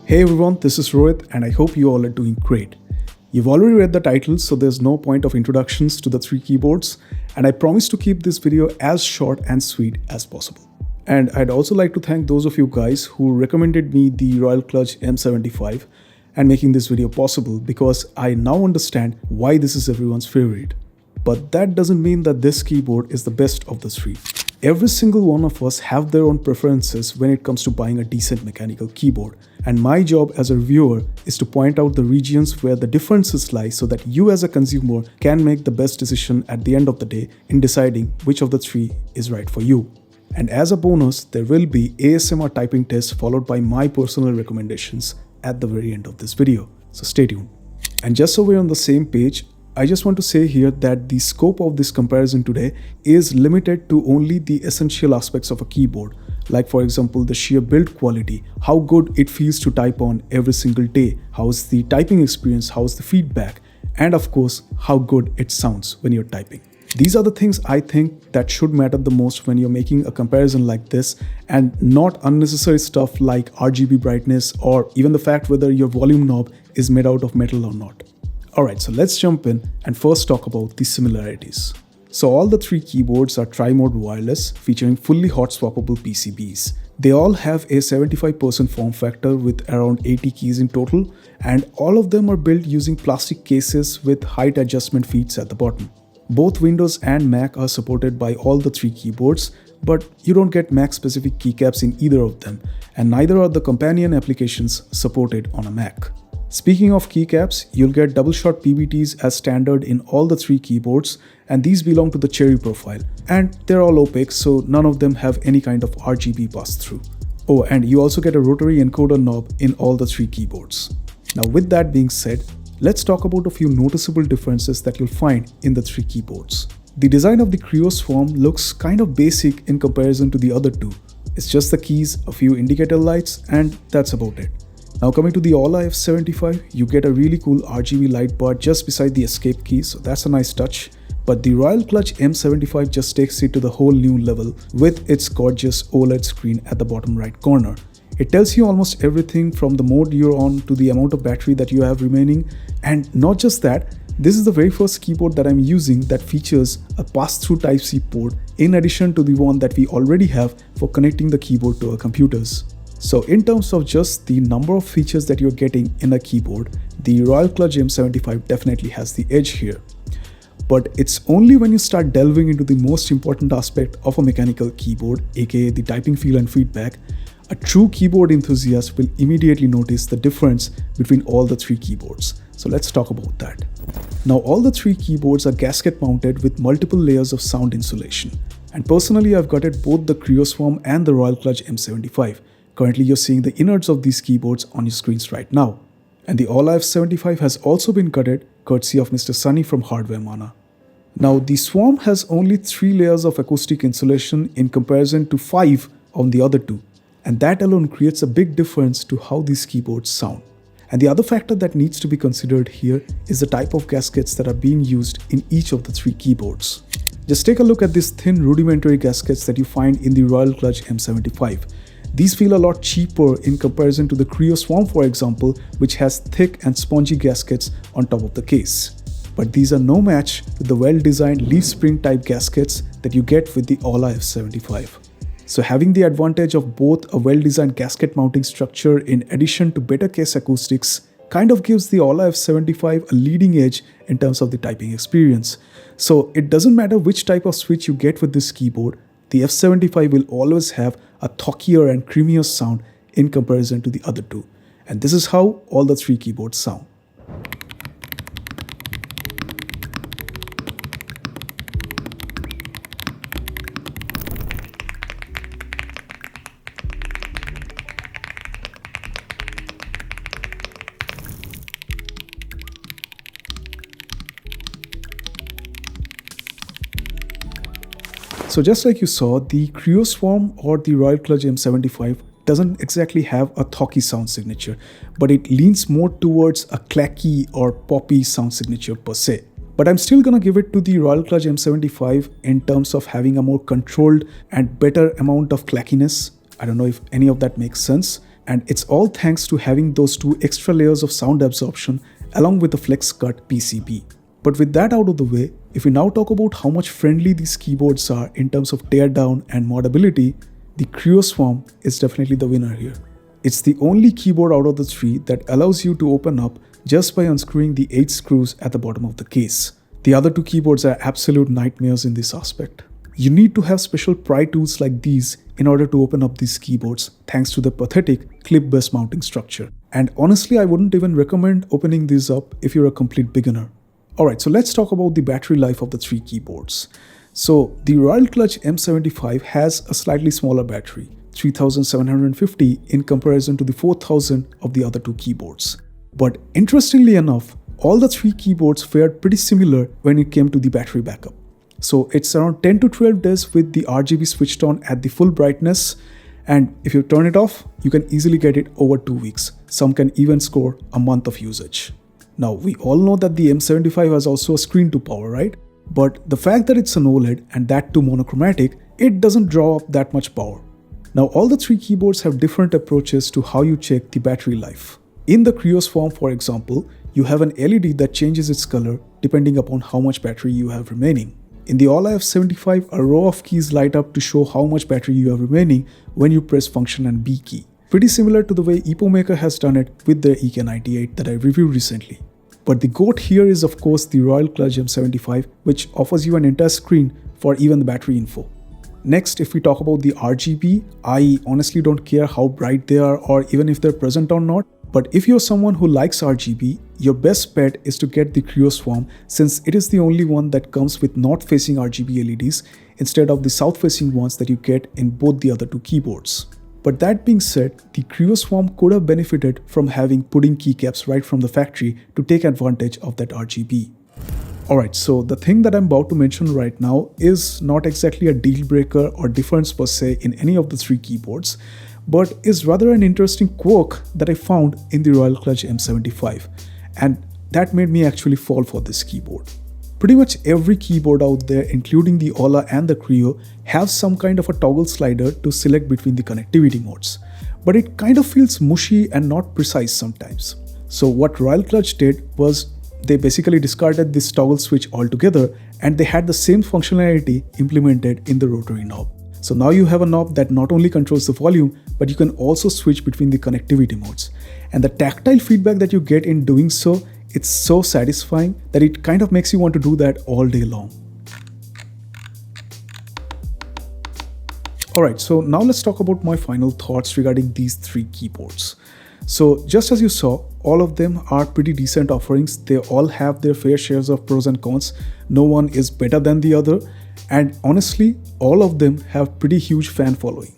Hey everyone, this is Rohit and I hope you all are doing great. You've already read the title, so there's no point of introductions to the three keyboards, and I promise to keep this video as short and sweet as possible. And I'd also like to thank those of you guys who recommended me the Royal Kludge M75 and making this video possible, because I now understand why this is everyone's favorite. But that doesn't mean that this keyboard is the best of the three. Every single one of us have their own preferences when it comes to buying a decent mechanical keyboard, and my job as a reviewer is to point out the regions where the differences lie so that you as a consumer can make the best decision at the end of the day in deciding which of the three is right for you. And as a bonus, there will be ASMR typing tests followed by my personal recommendations at the very end of this video, so stay tuned. And just so we're on the same page, I just want to say here that the scope of this comparison today is limited to only the essential aspects of a keyboard, like for example the sheer build quality, how good it feels to type on every single day, how's the typing experience, how's the feedback, and of course how good it sounds when you're typing. These are the things I think that should matter the most when you're making a comparison like this, and not unnecessary stuff like RGB brightness or even the fact whether your volume knob is made out of metal or not. Alright, so let's jump in and first talk about the similarities. So all the three keyboards are tri-mode wireless, featuring fully hot swappable PCBs. They all have a 75% form factor with around 80 keys in total, and all of them are built using plastic cases with height adjustment feet at the bottom. Both Windows and Mac are supported by all the three keyboards, but you don't get Mac specific keycaps in either of them, and neither are the companion applications supported on a Mac. Speaking of keycaps, you'll get double shot PBTs as standard in all the three keyboards, and these belong to the Cherry profile, and they're all opaque, so none of them have any kind of RGB pass-through. Oh, and you also get a rotary encoder knob in all the three keyboards. Now with that being said, let's talk about a few noticeable differences that you'll find in the three keyboards. The design of the Kreo Swarm looks kind of basic in comparison to the other two. It's just the keys, a few indicator lights, and that's about it. Now coming to the Aula F75, you get a really cool RGB light bar just beside the escape key, so that's a nice touch. But the Royal Kludge M75 just takes it to the whole new level with its gorgeous OLED screen at the bottom right corner. It tells you almost everything from the mode you're on to the amount of battery that you have remaining. And not just that, this is the very first keyboard that I'm using that features a pass-through Type-C port in addition to the one that we already have for connecting the keyboard to our computers. So in terms of just the number of features that you're getting in a keyboard, the Royal Kludge M75 definitely has the edge here. But it's only when you start delving into the most important aspect of a mechanical keyboard, aka the typing feel and feedback, a true keyboard enthusiast will immediately notice the difference between all the three keyboards. So let's talk about that. Now all the three keyboards are gasket mounted with multiple layers of sound insulation. And personally I've gutted both the Kreo Swarm and the Royal Kludge M75. Currently you're seeing the innards of these keyboards on your screens right now. And the Aula F75 has also been gutted courtesy of Mr. Sunny from Hardware Mana. Now the Swarm has only 3 layers of acoustic insulation in comparison to 5 on the other two. And that alone creates a big difference to how these keyboards sound. And the other factor that needs to be considered here is the type of gaskets that are being used in each of the three keyboards. Just take a look at these thin rudimentary gaskets that you find in the Royal Kludge M75. These feel a lot cheaper in comparison to the Kreo Swarm, for example, which has thick and spongy gaskets on top of the case. But these are no match with the well-designed leaf spring type gaskets that you get with the Aula F75. So having the advantage of both a well-designed gasket mounting structure in addition to better case acoustics kind of gives the Aula F75 a leading edge in terms of the typing experience. So it doesn't matter which type of switch you get with this keyboard, the F75 will always have a thockier and creamier sound in comparison to the other two. And this is how all the three keyboards sound. So just like you saw, the Kreo Swarm or the Royal Kludge M75 doesn't exactly have a thocky sound signature, but it leans more towards a clacky or poppy sound signature per se. But I'm still gonna give it to the Royal Kludge M75 in terms of having a more controlled and better amount of clackiness. I don't know if any of that makes sense, And it's all thanks to having those 2 extra layers of sound absorption along with the flex cut PCB. But with that out of the way, if we now talk about how much friendly these keyboards are in terms of teardown and modability, the Kreo Swarm is definitely the winner here. It's the only keyboard out of the 3 that allows you to open up just by unscrewing the 8 screws at the bottom of the case. The other 2 keyboards are absolute nightmares in this aspect. You need to have special pry tools like these in order to open up these keyboards thanks to the pathetic clip-based mounting structure. And honestly, I wouldn't even recommend opening these up if you're a complete beginner. Alright, so let's talk about the battery life of the 3 keyboards. So the Royal Kludge M75 has a slightly smaller battery, 3750 in comparison to the 4000 of the other 2 keyboards. But interestingly enough, all the 3 keyboards fared pretty similar when it came to the battery backup. So it's around 10 to 12 days with the RGB switched on at the full brightness, and if you turn it off, you can easily get it over 2 weeks. Some can even score a month of usage. Now, we all know that the M75 has also a screen to power, right? But the fact that it's an OLED and that too monochromatic, it doesn't draw up that much power. Now, all the 3 keyboards have different approaches to how you check the battery life. In the Kreo Swarm, for example, you have an LED that changes its color depending upon how much battery you have remaining. In the Aula F75, a row of keys light up to show how much battery you have remaining when you press Function and B key. Pretty similar to the way EpoMaker has done it with their EK98 that I reviewed recently. But the GOAT here is of course the Royal Kludge M75, which offers you an entire screen for even the battery info. Next, if we talk about the RGB, I honestly don't care how bright they are or even if they're present or not. But if you're someone who likes RGB, your best bet is to get the Kreo Swarm since it is the only one that comes with north-facing RGB LEDs instead of the south-facing ones that you get in both the other 2 keyboards. But that being said, the Kreo Swarm could have benefited from having pudding keycaps right from the factory to take advantage of that RGB. Alright, so the thing that I'm about to mention right now is not exactly a deal breaker or difference per se in any of the 3 keyboards, but is rather an interesting quirk that I found in the Royal Kludge M75, and that made me actually fall for this keyboard. Pretty much every keyboard out there, including the Aula and the Kreo, have some kind of a toggle slider to select between the connectivity modes, but it kind of feels mushy and not precise sometimes. So what Royal Kludge did was they basically discarded this toggle switch altogether and they had the same functionality implemented in the rotary knob. So now you have a knob that not only controls the volume, but you can also switch between the connectivity modes. And the tactile feedback that you get in doing so, it's so satisfying that it kind of makes you want to do that all day long. Alright, so now let's talk about my final thoughts regarding these 3 keyboards. So just as you saw, all of them are pretty decent offerings. They all have their fair shares of pros and cons. No one is better than the other. And honestly, all of them have pretty huge fan following.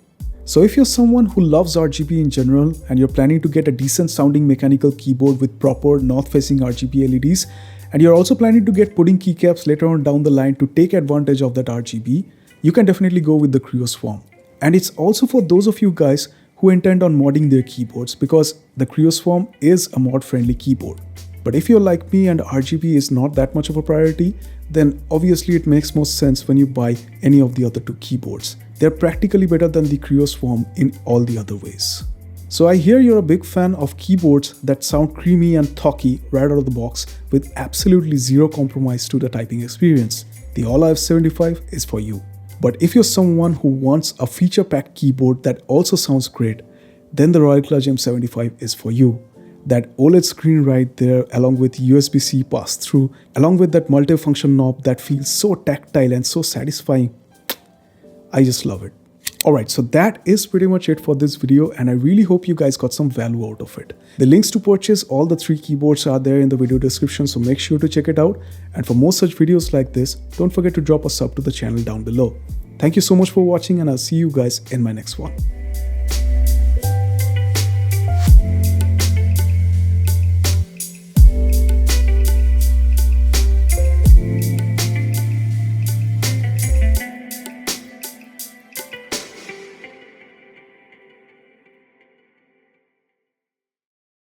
So if you're someone who loves RGB in general and you're planning to get a decent sounding mechanical keyboard with proper north-facing RGB LEDs, and you're also planning to get pudding keycaps later on down the line to take advantage of that RGB, you can definitely go with the Kreo Swarm. And it's also for those of you guys who intend on modding their keyboards, because the Kreo Swarm is a mod-friendly keyboard. But if you're like me and RGB is not that much of a priority, then obviously it makes most sense when you buy any of the other 2 keyboards. They're practically better than the Kreo Swarm in all the other ways. So I hear you're a big fan of keyboards that sound creamy and talky right out of the box with absolutely zero compromise to the typing experience. The Aula F75 is for you. But if you're someone who wants a feature-packed keyboard that also sounds great, then the Royal Kludge M75 is for you. That OLED screen right there, along with USB-C pass-through, along with that multi-function knob that feels so tactile and so satisfying. I just love it. Alright, so that is pretty much it for this video, and I really hope you guys got some value out of it. The links to purchase all the 3 keyboards are there in the video description, so make sure to check it out. And for more such videos like this, don't forget to drop a sub to the channel down below. Thank you so much for watching, and I'll see you guys in my next one.